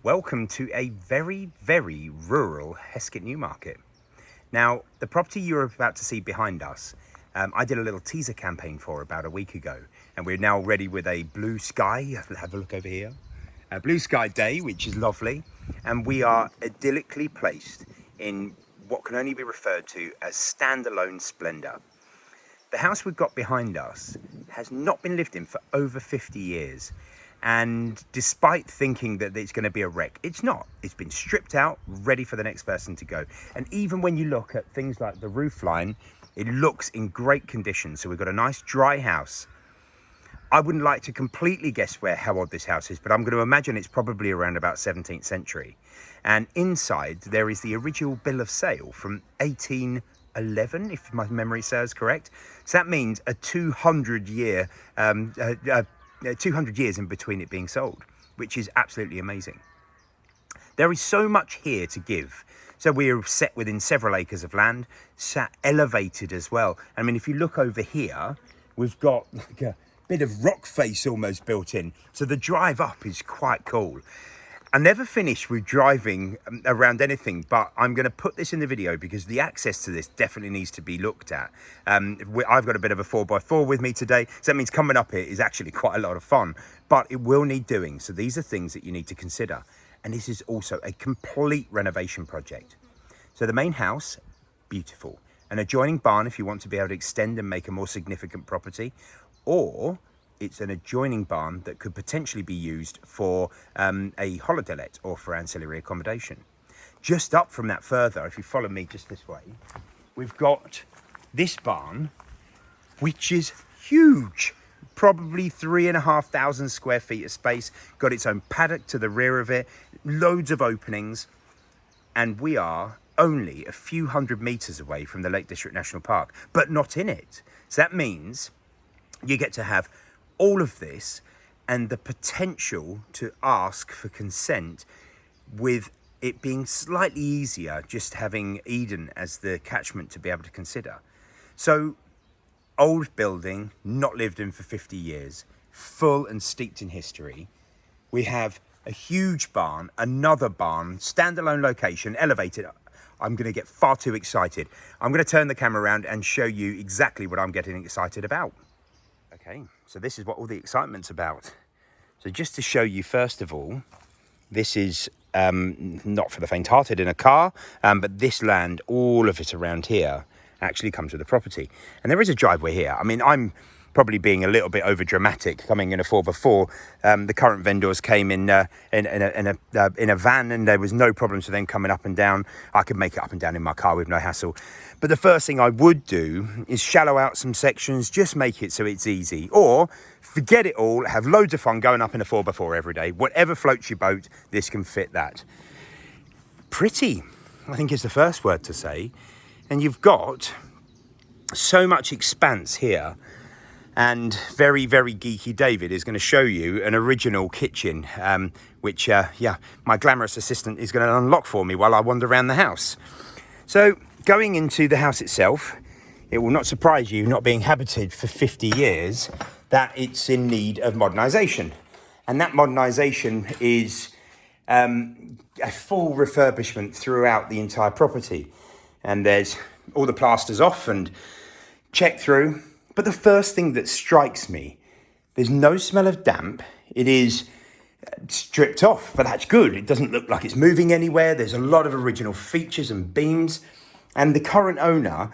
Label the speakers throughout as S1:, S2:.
S1: Welcome to a very, very rural Hesket Newmarket. Now, the property you're about to see behind us, I did a little teaser campaign for about a week ago, and we're now ready with a blue sky. Have a look over here. A blue sky day, which is lovely, and we are idyllically placed in what can only be referred to as standalone splendour. The house we've got behind us has not been lived in for over 50 years. And despite thinking that it's going to be a wreck, it's not. It's been stripped out, ready for the next person to go. And even when you look at things like the roof line, it looks in great condition. So we've got a nice dry house. I wouldn't like to completely guess how old this house is, but I'm going to imagine it's probably around about 17th century. And inside there is the original bill of sale from 1811, if my memory serves correct. So that means a 200 years in between it being sold, which is absolutely amazing. There is so much here to give. So we're set within several acres of land, elevated as well. I mean, if you look over here, we've got like a bit of rock face almost built in. So the drive up is quite cool. I never finished with driving around anything, but I'm going to put this in the video because the access to this definitely needs to be looked at. I've got a bit of a 4x4 with me today, so that means coming up here is actually quite a lot of fun, but it will need doing. So these are things that you need to consider. And this is also a complete renovation project. So the main house, beautiful. An adjoining barn if you want to be able to extend and make a more significant property, or it's an adjoining barn that could potentially be used for a holiday let or for ancillary accommodation. Just up from that further, if you follow me just this way, we've got this barn, which is huge, probably 3,500 square feet of space, got its own paddock to the rear of it, loads of openings, and we are only a few hundred meters away from the Lake District National Park, but not in it. So that means you get to have all of this and the potential to ask for consent, with it being slightly easier just having Eden as the catchment to be able to consider. So old building, not lived in for 50 years, full and steeped in history. We have a huge barn, another barn, standalone location, elevated. I'm going to get far too excited. I'm going to turn the camera around and show you exactly what I'm getting excited about. Okay, so this is what all the excitement's about. So just to show you, first of all, this is not for the faint-hearted in a car, but this land, all of it around here, actually comes with the property. And there is a driveway here. I mean, I'm probably being a little bit over dramatic coming in a 4x4. The current vendors came in a van, and there was no problems with them coming up and down. I could make it up and down in my car with no hassle. But the first thing I would do is shallow out some sections, just make it so it's easy. Or forget it all, have loads of fun going up in a 4x4 every day. Whatever floats your boat, this can fit that. Pretty, I think, is the first word to say. And you've got so much expanse here. And very, very geeky David is going to show you an original kitchen, which, my glamorous assistant is going to unlock for me while I wander around the house. So going into the house itself, it will not surprise you, not being habited for 50 years, that it's in need of modernisation. And that modernisation is a full refurbishment throughout the entire property. And there's all the plasters off and checked through. But the first thing that strikes me, there's no smell of damp. It is stripped off, but that's good. It doesn't look like it's moving anywhere. There's a lot of original features and beams. And the current owner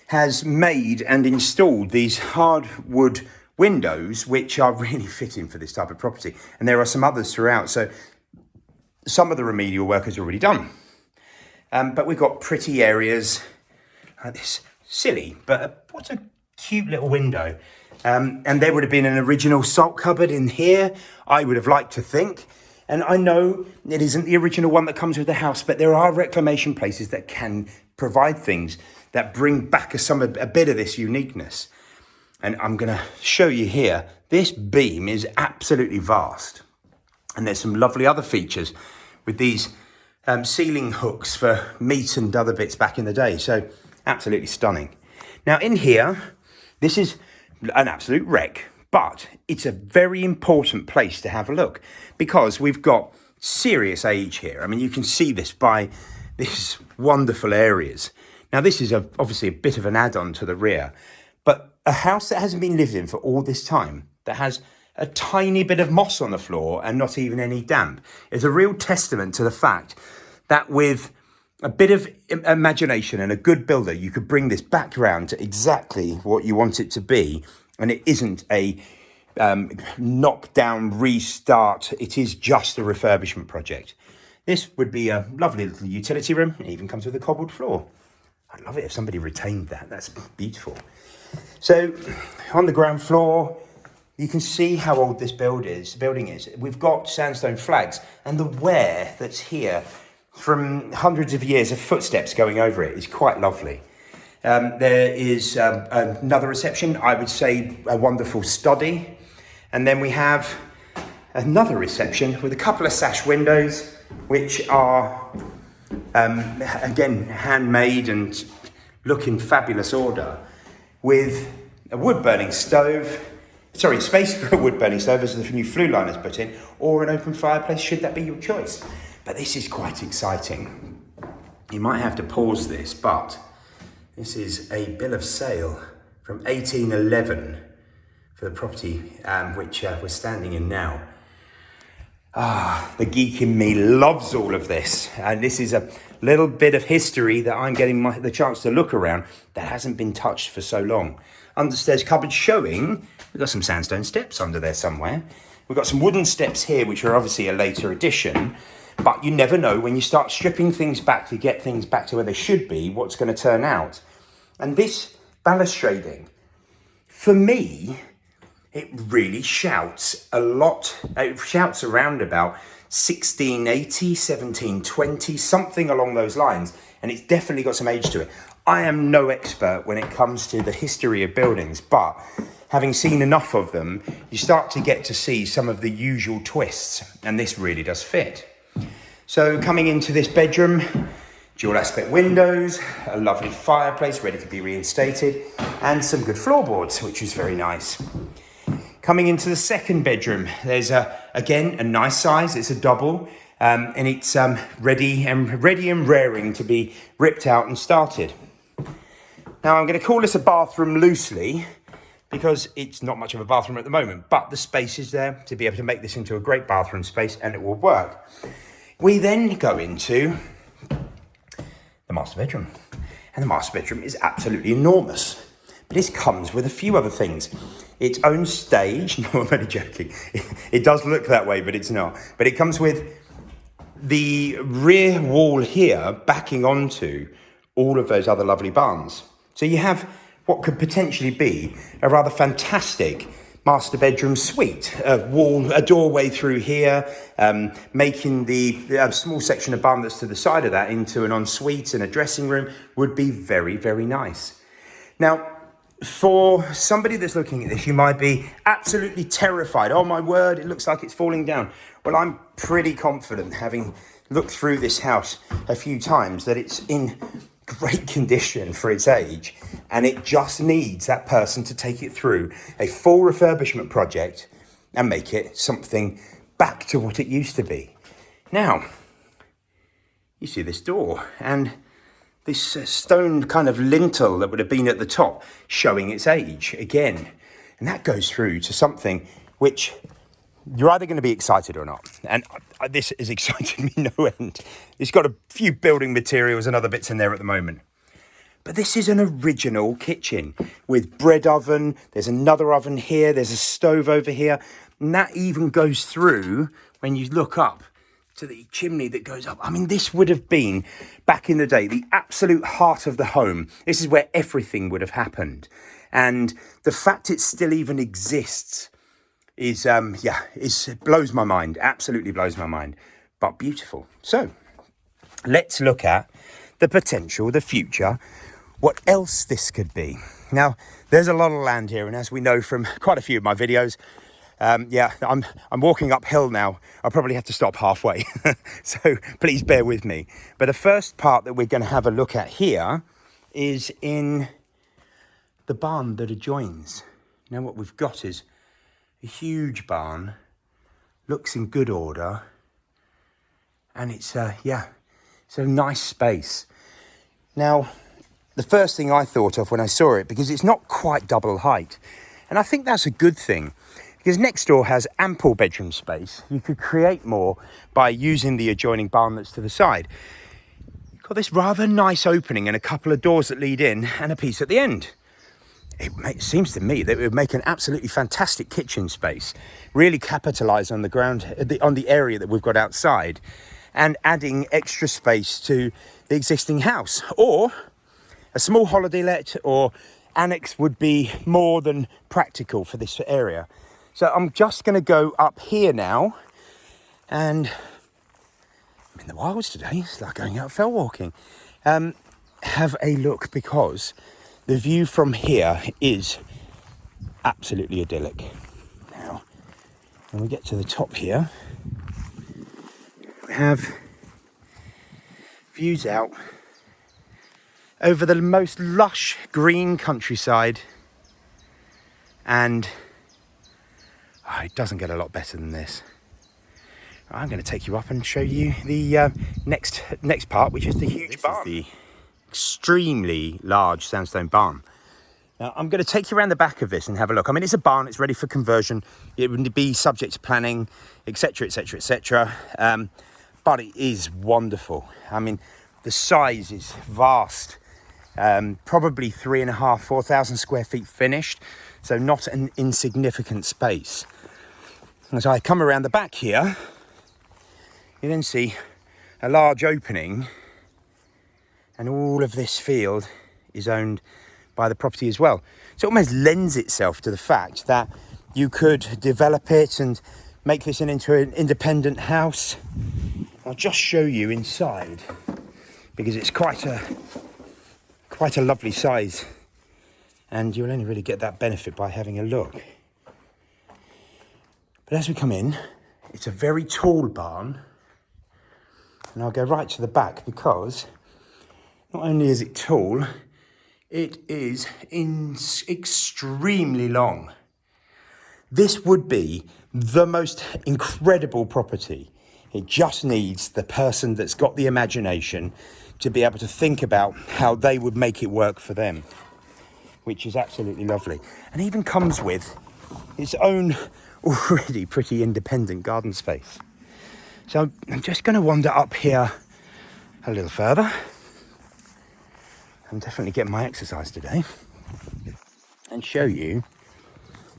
S1: has made and installed these hardwood windows, which are really fitting for this type of property. And there are some others throughout. So some of the remedial work is already done. But we've got pretty areas like this. Silly, but what a cute little window. And there would have been an original salt cupboard in here, I would have liked to think. And I know it isn't the original one that comes with the house, but there are reclamation places that can provide things that bring back a bit of this uniqueness. And I'm going to show you here, this beam is absolutely vast. And there's some lovely other features with these ceiling hooks for meat and other bits back in the day. So absolutely stunning. Now in here, this is an absolute wreck, but it's a very important place to have a look because we've got serious age here. I mean, you can see this by these wonderful areas. Now, this is obviously a bit of an add-on to the rear, but a house that hasn't been lived in for all this time, that has a tiny bit of moss on the floor and not even any damp, is a real testament to the fact that with a bit of imagination and a good builder, you could bring this back round to exactly what you want it to be. And it isn't a knock-down restart. It is just a refurbishment project. This would be a lovely little utility room. It even comes with a cobbled floor. I'd love it if somebody retained that. That's beautiful. So on the ground floor, you can see how old this building is. We've got sandstone flags, and the wear that's here from hundreds of years of footsteps going over it is quite lovely. There is another reception, I would say a wonderful study. And then we have another reception with a couple of sash windows, which are, again, handmade and look in fabulous order, with a wood-burning stove, space for a wood-burning stove, as the new flue line is put in, or an open fireplace, should that be your choice. But this is quite exciting. You might have to pause this, but this is a bill of sale from 1811 for the property which we're standing in now. The geek in me loves all of this. And this is a little bit of history that I'm getting the chance to look around that hasn't been touched for so long. Understairs cupboard showing, we've got some sandstone steps under there somewhere. We've got some wooden steps here, which are obviously a later addition. But you never know when you start stripping things back to get things back to where they should be, what's going to turn out. And this balustrading, for me, it really shouts a lot. It shouts around about 1680, 1720, something along those lines. And it's definitely got some age to it. I am no expert when it comes to the history of buildings, but having seen enough of them, you start to get to see some of the usual twists. And this really does fit. So coming into this bedroom, dual aspect windows, a lovely fireplace ready to be reinstated, and some good floorboards, which is very nice. Coming into the second bedroom, there's again a nice size. It's a double, and it's ready and raring to be ripped out and started. Now I'm going to call this a bathroom loosely, because it's not much of a bathroom at the moment, but the space is there to be able to make this into a great bathroom space, and it will work. We then go into the master bedroom, and the master bedroom is absolutely enormous, but this comes with a few other things. Its own stage, no, I'm only joking, it does look that way, but it's not. But it comes with the rear wall here backing onto all of those other lovely barns. So you have what could potentially be a rather fantastic master bedroom suite, a doorway through here, making the small section of barn that's to the side of that into an ensuite and a dressing room would be very, very nice. Now, for somebody that's looking at this, you might be absolutely terrified. Oh my word, it looks like it's falling down. Well, I'm pretty confident, having looked through this house a few times, that it's in great condition for its age, and it just needs that person to take it through a full refurbishment project and make it something back to what it used to be. Now, you see this door and this stone kind of lintel that would have been at the top showing its age again, and that goes through to something which you're either going to be excited or not. And this is exciting me no end. It's got a few building materials and other bits in there at the moment. But this is an original kitchen with bread oven. There's another oven here. There's a stove over here. And that even goes through, when you look up, to the chimney that goes up. I mean, this would have been, back in the day, the absolute heart of the home. This is where everything would have happened. And the fact it still even exists is, it blows my mind, absolutely blows my mind, but beautiful. So let's look at the potential, the future, what else this could be. Now, there's a lot of land here, and as we know from quite a few of my videos, I'm walking uphill now. I'll probably have to stop halfway, so please bear with me. But the first part that we're going to have a look at here is in the barn that adjoins. Now, what we've got is a huge barn, looks in good order, And it's, yeah, it's a nice space. Now, the first thing I thought of when I saw it, because it's not quite double height, and I think that's a good thing, because next door has ample bedroom space. You could create more by using the adjoining barn that's to the side. You've got this rather nice opening and a couple of doors that lead in and a piece at the end. It seems to me that it would make an absolutely fantastic kitchen space, really capitalise on the area that we've got outside, and adding extra space to the existing house. Or a small holiday let or annex would be more than practical for this area. So I'm just going to go up here now, and I'm in the wilds today. It's like going out fell walking. Have a look, because the view from here is absolutely idyllic. Now, when we get to the top here, we have views out over the most lush green countryside, and it doesn't get a lot better than this. I'm going to take you up and show you the next part, which is the huge barn. This is the extremely large sandstone barn. Now, I'm going to take you around the back of this and have a look. I mean, it's a barn, it's ready for conversion. It would be subject to planning, etc, etc, etc. But it is wonderful. I mean, the size is vast. Probably 3,500, 4,000 square feet finished. So not an insignificant space. As I come around the back here, you then see a large opening, and all of this field is owned by the property as well. So it almost lends itself to the fact that you could develop it and make this into an independent house. I'll just show you inside, because it's quite a lovely size, and you'll only really get that benefit by having a look. But as we come in, it's a very tall barn, and I'll go right to the back, because not only is it tall, it is extremely long. This would be the most incredible property. It just needs the person that's got the imagination to be able to think about how they would make it work for them, which is absolutely lovely. And even comes with its own already pretty independent garden space. So I'm just going to wander up here a little further. I'm definitely getting my exercise today, and show you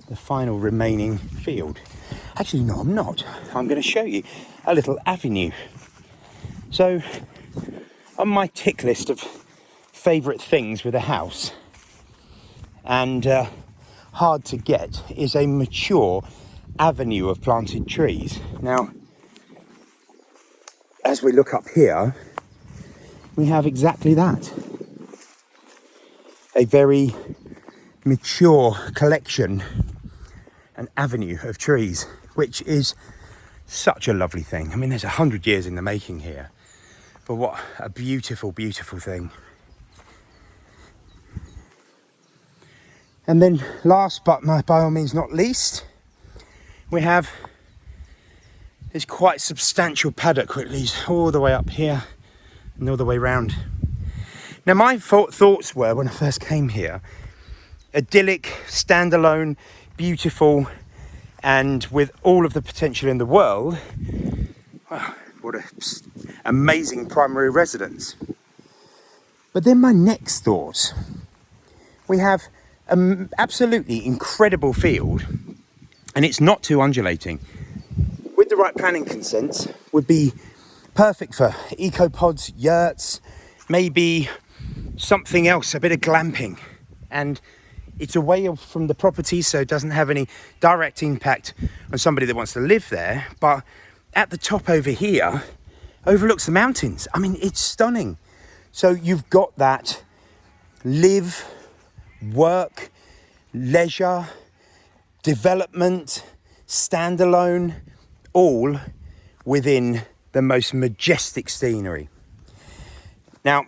S1: the final remaining field. Actually, no, I'm not. I'm going to show you a little avenue. So, on my tick list of favourite things with a house, and hard to get, is a mature avenue of planted trees. Now, as we look up here, we have exactly that. A very mature collection, an avenue of trees, which is such a lovely thing. I mean, there's 100 years in the making here, but what a beautiful, beautiful thing. And then last but by all means not least, we have this quite substantial paddock which leads all the way up here and all the way round. Now, my thoughts were, when I first came here, idyllic, standalone, beautiful, and with all of the potential in the world. Wow, what an amazing primary residence. But then my next thought, we have an absolutely incredible field, and it's not too undulating. With the right planning consents, would be perfect for ecopods, yurts, maybe something else, a bit of glamping. And it's away from the property, so it doesn't have any direct impact on somebody that wants to live there. But at the top over here, overlooks the mountains. I mean, it's stunning. So you've got that live, work, leisure, development, standalone, all within the most majestic scenery. Now,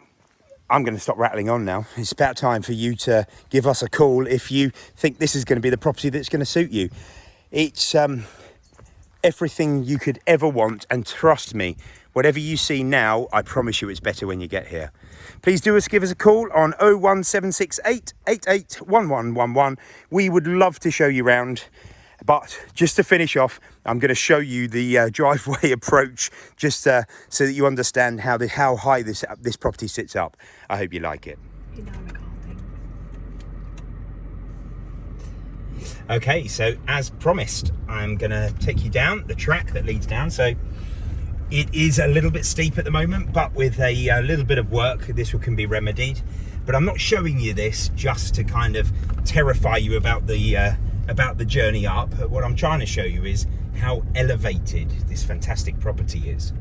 S1: I'm going to stop rattling on now. It's about time for you to give us a call if you think this is going to be the property that's going to suit you. It's everything you could ever want, and trust me, Whatever you see now, I promise you it's better when you get here. Please give us a call on 01768 881111. We would love to show you around. But just to finish off, I'm going to show you the driveway approach, just so that you understand how high this property sits up. I hope you like it. Okay, so as promised, I'm going to take you down the track that leads down. So it is a little bit steep at the moment, but with a little bit of work, this can be remedied. But I'm not showing you this just to kind of terrify you about the journey up. What I'm trying to show you is how elevated this fantastic property is.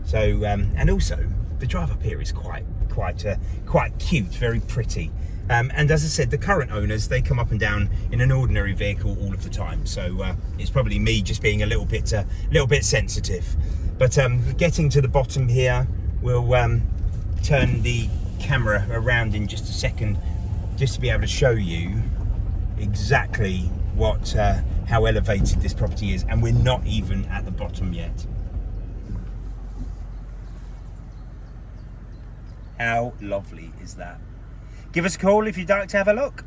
S1: So, and also the drive up here is quite cute, very pretty. And as I said, the current owners, they come up and down in an ordinary vehicle all of the time. So it's probably me just being a little bit sensitive. But getting to the bottom here, we'll turn the camera around in just a second, just to be able to show you exactly how elevated this property is, and we're not even at the bottom yet. How lovely is that? Give us a call if you'd like to have a look.